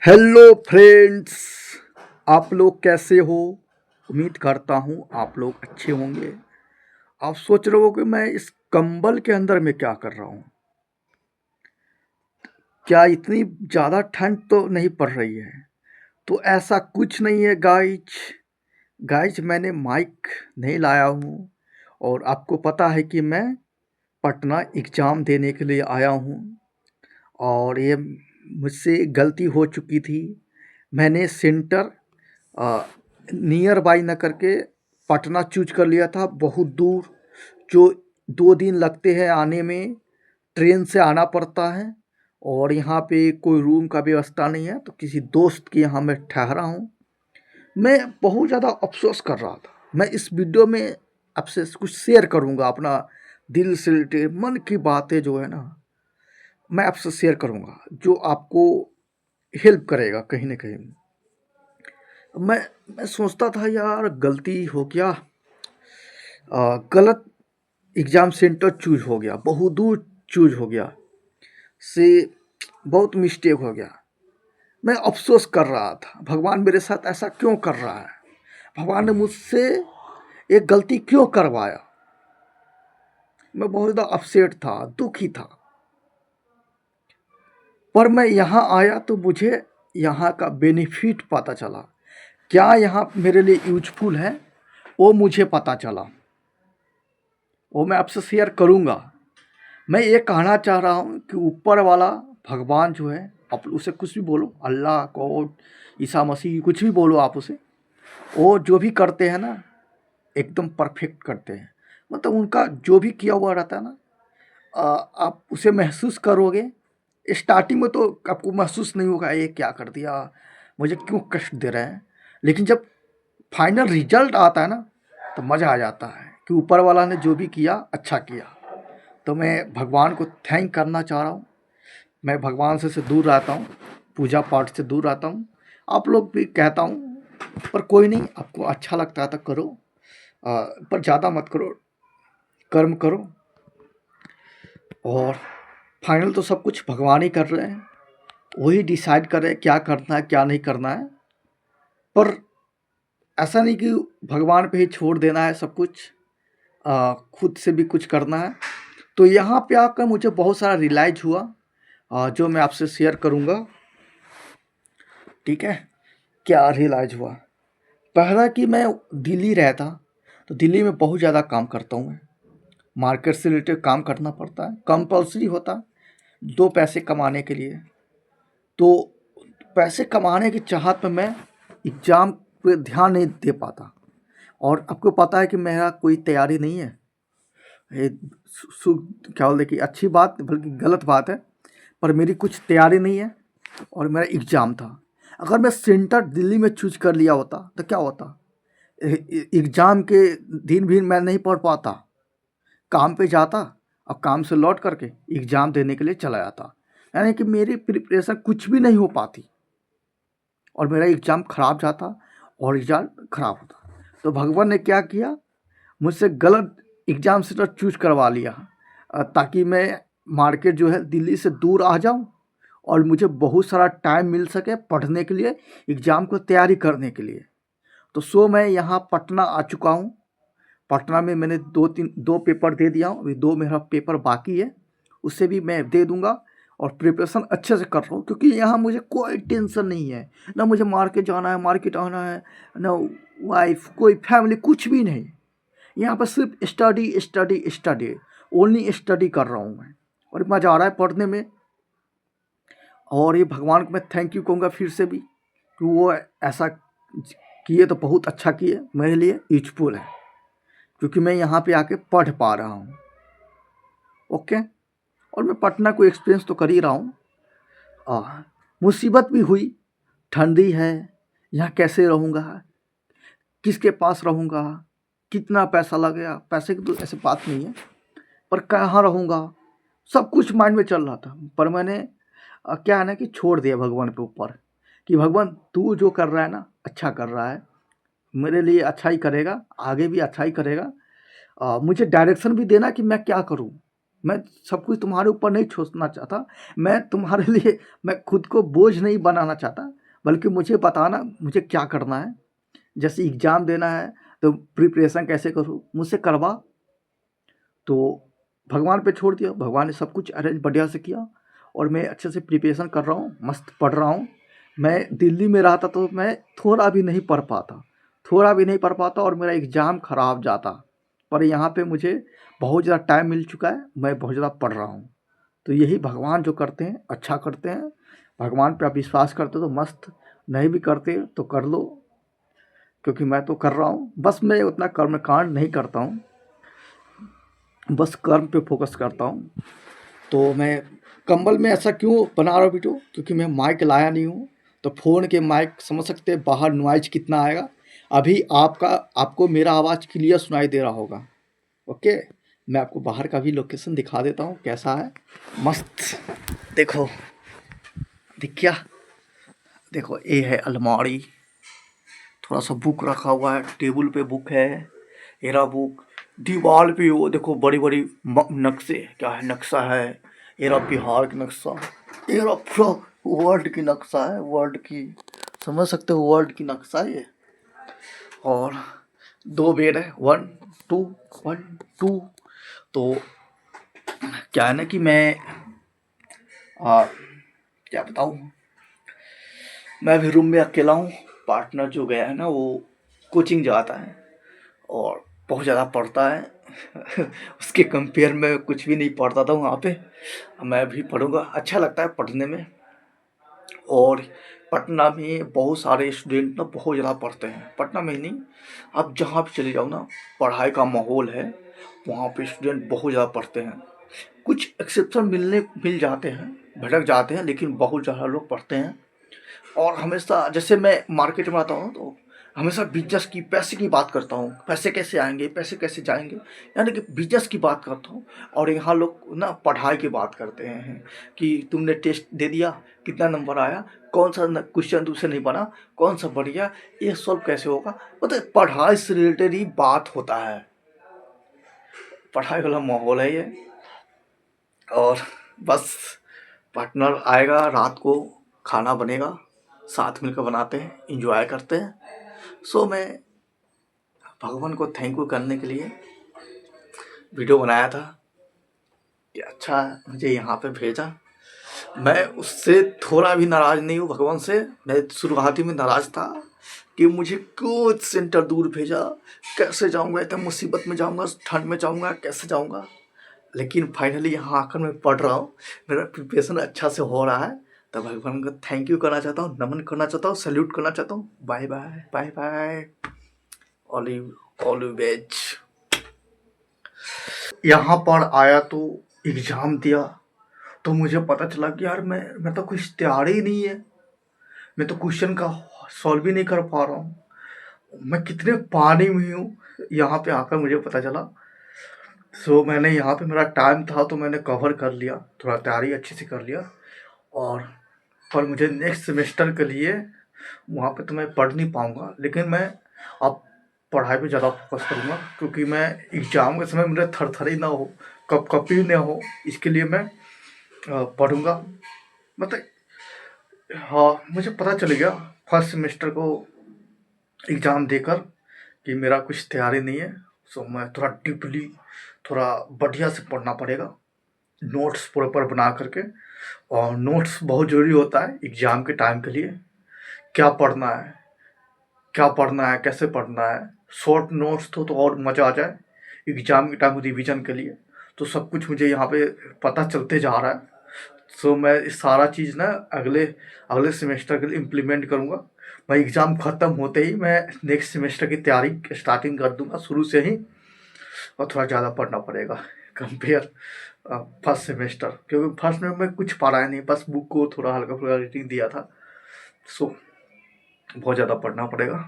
Hello friends, आप लोग कैसे हो? उम्मीद करता हूँ आप लोग अच्छे होंगे। आप सोच रहे हो कि मैं इस कंबल के अंदर में क्या कर रहा हूँ। क्या इतनी ज़्यादा ठंड तो नहीं पड़ रही है? तो ऐसा कुछ नहीं है गाइज। मैंने माइक नहीं लाया हूँ और आपको पता है कि मैं पटना एग्ज़ाम देने के लिए आया हूँ और ये मुझसे गलती हो चुकी थी। मैंने सेंटर नियर बाई न करके पटना चूज कर लिया था, बहुत दूर, जो 2 दिन लगते हैं आने में। ट्रेन से आना पड़ता है और यहाँ पे कोई रूम का व्यवस्था नहीं है, तो किसी दोस्त के यहाँ मैं ठहरा हूँ। मैं बहुत ज़्यादा अफ़सोस कर रहा था। मैं इस वीडियो में आपसे कुछ शेयर करूँगा, अपना दिल से रिलेटेड मन की बातें जो है ना, मैं आपसे शेयर करूँगा, जो आपको हेल्प करेगा कहीं न कहीं। मैं मैं सोचता था यार गलती हो गया, गलत एग्ज़ाम सेंटर चूज़ हो गया, बहुत दूर चूज़ हो गया, से बहुत मिस्टेक हो गया। मैं अफ़सोस कर रहा था, भगवान मेरे साथ ऐसा क्यों कर रहा है? भगवान ने मुझसे एक गलती क्यों करवाया? मैं बहुत ज़्यादा अपसेट था, दुखी था। पर मैं यहाँ आया तो मुझे यहाँ का बेनिफिट पता चला। क्या यहाँ मेरे लिए यूज़फुल है, वो मुझे पता चला। वो मैं आपसे शेयर करूँगा। मैं ये कहना चाह रहा हूँ कि ऊपर वाला भगवान जो है, आप उसे कुछ भी बोलो, अल्लाह, गॉड, ईसा मसीह, कुछ भी बोलो आप उसे, वो जो भी करते हैं ना एकदम परफेक्ट करते हैं। मतलब उनका जो भी किया हुआ रहता है ना, आप उसे महसूस करोगे। स्टार्टिंग में तो आपको महसूस नहीं होगा ये क्या कर दिया, मुझे क्यों कष्ट दे रहे हैं। लेकिन जब फाइनल रिजल्ट आता है ना, तो मज़ा आ जाता है कि ऊपर वाला ने जो भी किया अच्छा किया। तो मैं भगवान को थैंक करना चाह रहा हूँ। मैं भगवान से दूर रहता हूँ, पूजा पाठ से दूर रहता हूँ। आप लोग भी कहता हूँ, पर कोई नहीं, आपको अच्छा लगता है तो करो, पर ज़्यादा मत करो, कर्म करो। और फाइनल तो सब कुछ भगवान ही कर रहे हैं, वही डिसाइड कर रहे हैं क्या करना है क्या नहीं करना है। पर ऐसा नहीं कि भगवान पे ही छोड़ देना है सब कुछ, खुद से भी कुछ करना है। तो यहाँ पे आकर मुझे बहुत सारा रियलाइज हुआ, जो मैं आपसे शेयर करूँगा। ठीक है, क्या रियलाइज हुआ? पहला कि मैं दिल्ली रहता, तो दिल्ली में बहुत ज़्यादा काम करता हूँ मैं। मार्केट से रिलेटेड काम करना पड़ता है, कंपल्सरी होता है 2 पैसे कमाने के लिए। तो पैसे कमाने की चाहत में मैं एग्ज़ाम पे ध्यान नहीं दे पाता। और आपको पता है कि मेरा कोई तैयारी नहीं है। ये क्या बोलते कि अच्छी बात बल्कि गलत बात है, पर मेरी कुछ तैयारी नहीं है और मेरा एग्ज़ाम था। अगर मैं सेंटर दिल्ली में चूज कर लिया होता तो क्या होता, एग्ज़ाम के दिन भी मैं नहीं पढ़ पाता, काम पे जाता और काम से लौट करके एग्ज़ाम देने के लिए चला जाता। यानी कि मेरी प्रिपरेशन कुछ भी नहीं हो पाती और मेरा एग्ज़ाम ख़राब जाता और रिजल्ट ख़राब होता। तो भगवान ने क्या किया, मुझसे गलत एग्ज़ाम सेंटर चूज करवा लिया, ताकि मैं मार्केट जो है दिल्ली से दूर आ जाऊं और मुझे बहुत सारा टाइम मिल सके पढ़ने के लिए, एग्ज़ाम को तैयारी करने के लिए। तो मैं यहाँ पटना आ चुका हूँ। पटना में मैंने 2 पेपर दे दिया हूँ, अभी 2 मेरा पेपर बाकी है, उससे भी मैं दे दूँगा। और प्रिपरेशन अच्छे से कर रहा हूँ, क्योंकि यहाँ मुझे कोई टेंशन नहीं है। ना मुझे मार्केट जाना है, मार्केट आना है, ना वाइफ, कोई फैमिली, कुछ भी नहीं। यहाँ पर सिर्फ study study study, only study कर रहा हूँ मैं, और मज़ा आ रहा है पढ़ने में। और ये भगवान को मैं थैंक यू कहूँगा फिर से भी, कि वो ऐसा किए तो बहुत अच्छा किए, मेरे लिए यूजफुल है, क्योंकि मैं यहाँ पे आके पढ़ पा रहा हूँ। ओके, और मैं पटना को एक्सपीरियंस तो कर ही रहा हूँ। मुसीबत भी हुई, ठंडी है, यहाँ कैसे रहूँगा, किसके पास रहूँगा, कितना पैसा लगेगा, पैसे की तो ऐसी बात नहीं है, पर कहाँ रहूँगा, सब कुछ माइंड में चल रहा था। पर मैंने क्या है ना कि छोड़ दिया भगवान के ऊपर, कि भगवान तू जो कर रहा है ना अच्छा कर रहा है, मेरे लिए अच्छा ही करेगा, आगे भी अच्छा ही करेगा। मुझे डायरेक्शन भी देना कि मैं क्या करूँ, मैं सब कुछ तुम्हारे ऊपर नहीं छोड़ना चाहता। मैं तुम्हारे लिए मैं खुद को बोझ नहीं बनाना चाहता, बल्कि मुझे बताना मुझे क्या करना है। जैसे एग्ज़ाम देना है तो प्रिपरेशन कैसे करूँ, मुझसे करवा। तो भगवान पे छोड़ दिया, भगवान ने सब कुछ अरेंज बढ़िया से किया और मैं अच्छे से प्रिपरेशन कर रहा हूँ, मस्त पढ़ रहा हूँ। मैं दिल्ली में रहता तो मैं थोड़ा भी नहीं पढ़ पाता, थोड़ा भी नहीं पढ़ पाता और मेरा एग्ज़ाम ख़राब जाता। पर यहाँ पे मुझे बहुत ज़्यादा टाइम मिल चुका है, मैं बहुत ज़्यादा पढ़ रहा हूँ। तो यही भगवान जो करते हैं अच्छा करते हैं। भगवान पे आप विश्वास करते हो तो मस्त, नहीं भी करते तो कर लो, क्योंकि मैं तो कर रहा हूँ। बस मैं उतना कर्मकांड नहीं करता हूँ, बस कर्म पे फोकस करता हूँ। तो मैं कंबल में ऐसा क्यों बना रहा हूँ वीडियो, क्योंकि मैं माइक लाया नहीं हूँ। तो फ़ोन के माइक समझ सकते हैं बाहर नॉइज कितना आएगा। अभी आपको मेरा आवाज़ क्लियर सुनाई दे रहा होगा। ओके, मैं आपको बाहर का भी लोकेशन दिखा देता हूँ कैसा है। मस्त देखो, दिख गया? देखो ये है अलमारी, थोड़ा सा बुक रखा हुआ है, टेबल पे बुक है, एरा बुक। दीवार पे वो देखो बड़ी बड़ी नक्शे, क्या है नक्शा है, एरा बिहार की नक्शा, एरा पूरा वर्ल्ड की नक्शा है, वर्ल्ड की, समझ सकते हो वर्ल्ड की नक्शा है ये। और 2 बेड है, 1 2 1 2। तो क्या है ना कि मैं क्या बताऊँ, मैं भी रूम में अकेला हूँ। पार्टनर जो गया है ना वो कोचिंग जाता है और बहुत ज़्यादा पढ़ता है उसके कंपेयर में कुछ भी नहीं पढ़ता था वहाँ पे। मैं भी पढ़ूँगा, अच्छा लगता है पढ़ने में। और पटना में बहुत सारे स्टूडेंट ना बहुत ज़्यादा पढ़ते हैं, पटना में ही नहीं, आप जहाँ भी चले जाओ ना पढ़ाई का माहौल है, वहाँ पे स्टूडेंट बहुत ज़्यादा पढ़ते हैं। कुछ एक्सेप्शन मिल जाते हैं, भटक जाते हैं, लेकिन बहुत ज़्यादा लोग पढ़ते हैं। और हमेशा जैसे मैं मार्केट में आता हूँ तो हमेशा बिजनेस की, पैसे की बात करता हूँ, पैसे कैसे आएंगे, पैसे कैसे जाएंगे, यानी कि बिजनेस की बात करता हूँ। और यहाँ लोग ना पढ़ाई की बात करते हैं कि तुमने टेस्ट दे दिया, कितना नंबर आया, कौन सा क्वेश्चन तुमसे नहीं बना, कौन सा बढ़िया, ये सॉल्व कैसे होगा। मतलब पढ़ाई से रिलेटेड ही बात होता है, पढ़ाई वाला माहौल है ये। और बस पार्टनर आएगा, रात को खाना बनेगा, साथ मिलकर बनाते हैं, इंजॉय करते हैं। सो मैं भगवान को थैंक यू करने के लिए वीडियो बनाया था कि अच्छा मुझे यहाँ पे भेजा। मैं उससे थोड़ा भी नाराज़ नहीं हूँ भगवान से। मैं शुरुआती में नाराज़ था कि मुझे क्यों सेंटर दूर भेजा, कैसे जाऊँगा, इतना मुसीबत में जाऊँगा, ठंड में जाऊँगा, कैसे जाऊँगा। लेकिन फाइनली यहाँ आकर मैं पढ़ रहा हूँ, मेरा प्रिपरेशन अच्छा से हो रहा है। तो भगवान को थैंक यू करना चाहता हूँ, नमन करना चाहता हूँ, सैल्यूट करना चाहता हूँ। Bye bye bye bye, always. यहाँ पर आया तो एग्ज़ाम दिया तो मुझे पता चला कि यार मैं तो कुछ तैयार ही नहीं है, मैं तो क्वेश्चन का सॉल्व भी नहीं कर पा रहा हूँ, मैं कितने पानी में हूँ। यहाँ पे आकर मुझे पता चला। सो मैंने यहाँ पे, मेरा टाइम था तो मैंने कवर कर लिया, थोड़ा तैयारी अच्छे से कर लिया। और पर मुझे नेक्स्ट सेमेस्टर के लिए वहाँ पे तो मैं पढ़ नहीं पाऊँगा, लेकिन मैं अब पढ़ाई पे ज़्यादा फोकस करूँगा, क्योंकि मैं एग्ज़ाम के समय मुझे थरथरी ना हो, कपकपी ना हो, इसके लिए मैं पढ़ूँगा। मतलब हाँ, मुझे पता चल गया फर्स्ट सेमेस्टर को एग्ज़ाम देकर कि मेरा कुछ तैयारी नहीं है। सो मैं थोड़ा डीपली, थोड़ा बढ़िया से पढ़ना पड़ेगा, नोट्स प्रॉपर बना करके। और नोट्स बहुत ज़रूरी होता है एग्ज़ाम के टाइम के लिए। क्या पढ़ना है, क्या पढ़ना है, कैसे पढ़ना है, शॉर्ट नोट्स तो और मज़ा आ जाए एग्ज़ाम के टाइम रिवीजन के लिए। तो सब कुछ मुझे यहाँ पे पता चलते जा रहा है। सो मैं इस सारा चीज़ ना अगले अगले सेमेस्टर के लिए इम्प्लीमेंट करूँगा। मैं एग्ज़ाम ख़त्म होते ही मैं नेक्स्ट सेमेस्टर की तैयारी स्टार्टिंग कर दूँगा शुरू से ही। और थोड़ा ज़्यादा पढ़ना पड़ेगा कंपेयर फर्स्ट सेमेस्टर, क्योंकि फर्स्ट में मैं कुछ पढ़ा ही नहीं, बस बुक को थोड़ा हल्का फुल्का रीडिंग दिया था। सो बहुत ज़्यादा पढ़ना पड़ेगा।